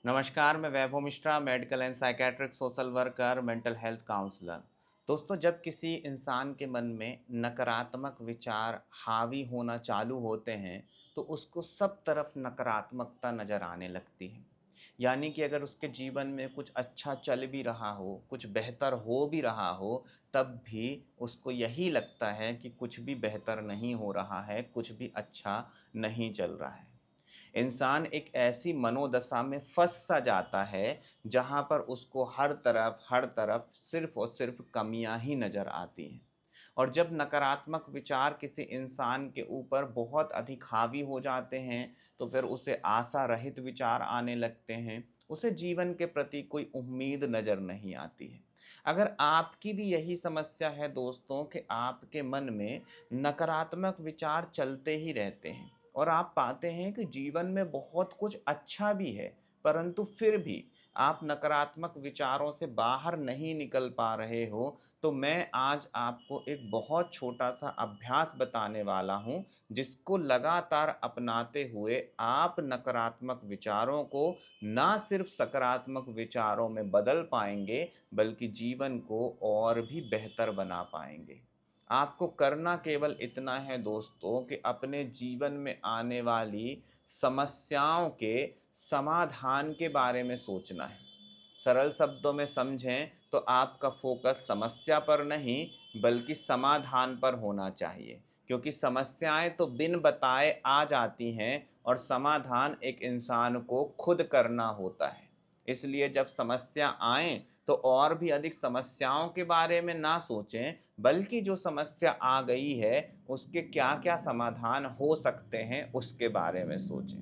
नमस्कार, मैं Vaibhav Mishra, medical and psychiatric social worker, mental health counsellor. दोस्तों, जब किसी इंसान के मन में नकारात्मक विचार हावी होना चालू होते हैं, तो उसको सब तरफ नकारात्मकता नज़र आने लगती है। यानी कि अगर उसके जीवन में कुछ अच्छा चल भी रहा हो, कुछ बेहतर हो भी रहा हो, तब भी उसको यही लगता है कि कुछ भी बेहतर नहीं हो रहा है, कुछ भी अच्छा नहीं चल रहा है। इंसान एक ऐसी मनोदशा में फँस सा जाता है, जहाँ पर उसको हर तरफ सिर्फ़ और सिर्फ़ कमियाँ ही नज़र आती हैं। और जब नकारात्मक विचार किसी इंसान के ऊपर बहुत अधिक हावी हो जाते हैं, तो फिर उसे आशा रहित विचार आने लगते हैं, उसे जीवन के प्रति कोई उम्मीद नज़र नहीं आती है। अगर आपकी भी यही समस्या है दोस्तों कि आपके मन में नकारात्मक विचार चलते ही रहते हैं, और आप पाते हैं कि जीवन में बहुत कुछ अच्छा भी है, परंतु फिर भी आप नकारात्मक विचारों से बाहर नहीं निकल पा रहे हो, तो मैं आज आपको एक बहुत छोटा-सा अभ्यास बताने वाला हूँ, जिसको लगातार अपनाते हुए आप नकारात्मक विचारों को ना सिर्फ सकारात्मक विचारों में बदल पाएँगे, बल्कि जीवन को और भी बेहतर बना पाएँगे। आपको करना केवल इतना है दोस्तों कि अपने जीवन में आने वाली समस्याओं के समाधान के बारे में सोचना है। सरल शब्दों में समझें तो आपका फोकस समस्या पर नहीं, बल्कि समाधान पर होना चाहिए, क्योंकि समस्याएं तो बिन बताए आ जाती हैं और समाधान एक इंसान को खुद करना होता है। इसलिए जब समस्या आए तो और भी अधिक समस्याओं के बारे में ना सोचें, बल्कि जो समस्या आ गई है उसके क्या-क्या समाधान हो सकते हैं उसके बारे में सोचें।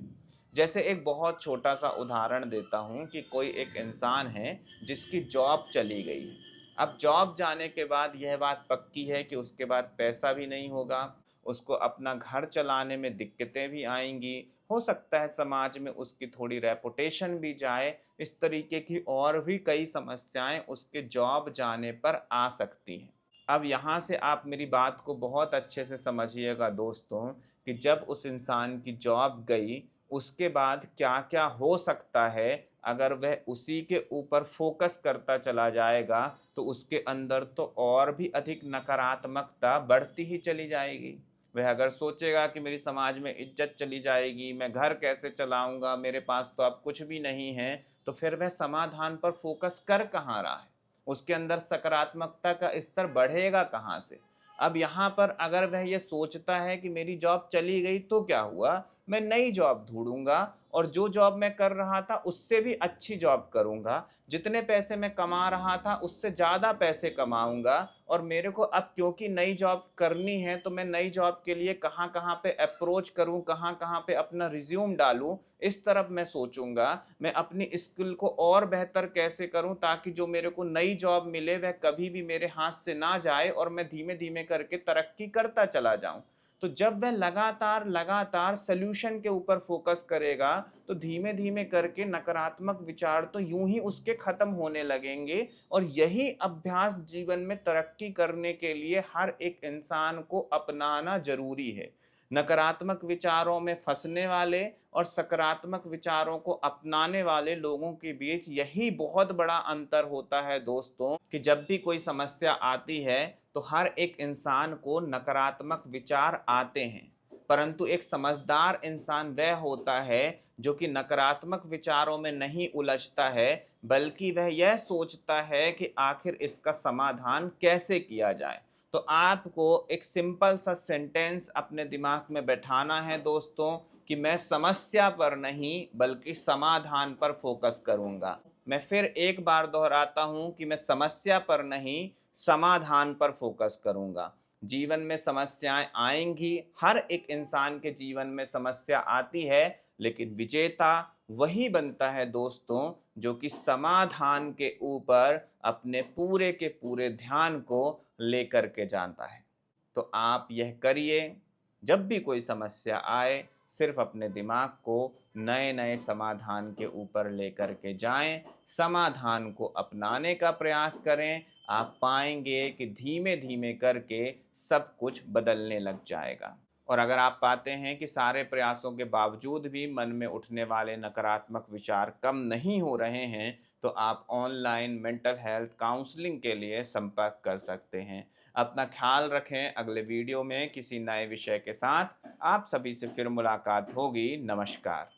जैसे एक बहुत छोटा-सा उदाहरण देता हूँ कि कोई एक इंसान है जिसकी जॉब चली गई है। अब जॉब जाने के बाद यह बात पक्की है कि उसके बाद पैसा भी नहीं होगा, उसको अपना घर चलाने में दिक्कतें भी आएँगी, हो सकता है समाज में उसकी थोड़ी रेपुटेशन भी जाए, इस तरीके की और भी कई समस्याएँ उसके जॉब जाने पर आ सकती हैं। अब यहाँ से आप मेरी बात को बहुत अच्छे से समझिएगा दोस्तों, कि जब उस इंसान की जॉब गई, उसके बाद क्या-क्या हो सकता है अगर वह उसी के ऊपर फ़ोकस करता चला जाएगा, तो उसके अंदर तो और भी अधिक नकारात्मकता बढ़ती ही चली जाएगी। वह अगर सोचेगा कि मेरी समाज में इज़्ज़त चली जाएगी, मैं घर कैसे चलाऊँगा, मेरे पास तो अब कुछ भी नहीं है, तो फिर वह समाधान पर फ़ोकस कर कहाँ रहा है? उसके अंदर सकारात्मकता का स्तर बढ़ेगा कहाँ से? अब यहाँ पर अगर वह ये सोचता है कि मेरी जॉब चली गई तो क्या हुआ? मैं नई जॉब ढूँढूँगा और जो जॉब मैं कर रहा था उससे भी अच्छी जॉब करूँगा। जितने पैसे मैं कमा रहा था उससे ज़्यादा पैसे कमाऊँगा, और मेरे को अब क्योंकि नई जॉब करनी है तो मैं नई जॉब के लिए कहाँ-कहाँ पे अप्रोच करूँ, कहाँ-कहाँ पे अपना रिज़्यूम डालूँ, इस तरफ मैं सोचूँगा। मैं अपनी स्किल को और बेहतर कैसे करूँ ताकि जो मेरे को नई जॉब मिले वह कभी भी मेरे हाथ से ना जाए और मैं धीमे-धीमे करके तरक्की करता चला जाऊँ। तो जब वह लगातार सॉल्यूशन के ऊपर फ़ोकस करेगा, तो धीमे-धीमे करके नकारात्मक विचार तो यूँ ही उसके ख़त्म होने लगेंगे, और यही अभ्यास जीवन में तरक्की करने के लिए हर एक इंसान को अपनाना ज़रूरी है। नकारात्मक विचारों में फँसने वाले और सकारात्मक विचारों को अपनाने वाले लोगों के बीच यही बहुत बड़ा अंतर होता है दोस्तों, कि जब भी कोई समस्या आती है, तो हर एक इंसान को नकारात्मक विचार आते हैं। परंतु एक समझदार इंसान वह होता है जो कि नकारात्मक विचारों में नहीं उलझता है, बल्कि वह यह सोचता है कि आखिर इसका समाधान कैसे किया जाए। तो आपको एक सिंपल सा सेंटेंस अपने दिमाग में बैठाना है दोस्तों, कि मैं समस्या पर नहीं बल्कि समाधान पर फोकस करूंगा। मैं फिर एक बार दोहराता हूं कि मैं समस्या पर नहीं, समाधान पर फोकस करूंगा। जीवन में समस्याएं आएंगी, हर एक इंसान के जीवन में समस्या आती है, लेकिन विजेता वही बनता है दोस्तों जो कि समाधान के ऊपर अपने पूरे के पूरे ध्यान को लेकर के जानता है। तो आप यह करिए, जब भी कोई समस्या आए, सिर्फ अपने दिमाग को नए-नए समाधान के ऊपर लेकर के जाएँ, समाधान को अपनाने का प्रयास करें, आप पाएँगे कि धीमे-धीमे करके सब कुछ बदलने लग जाएगा। और अगर आप पाते हैं कि सारे प्रयासों के बावजूद भी मन में उठने वाले नकारात्मक विचार कम नहीं हो रहे हैं, तो आप ऑनलाइन मेंटल हेल्थ काउंसलिंग के लिए संपर्क कर सकते हैं। अपना ख्याल रखें। अगले वीडियो में किसी नए विषय के साथ आप सभी से फिर मुलाकात होगी। नमस्कार।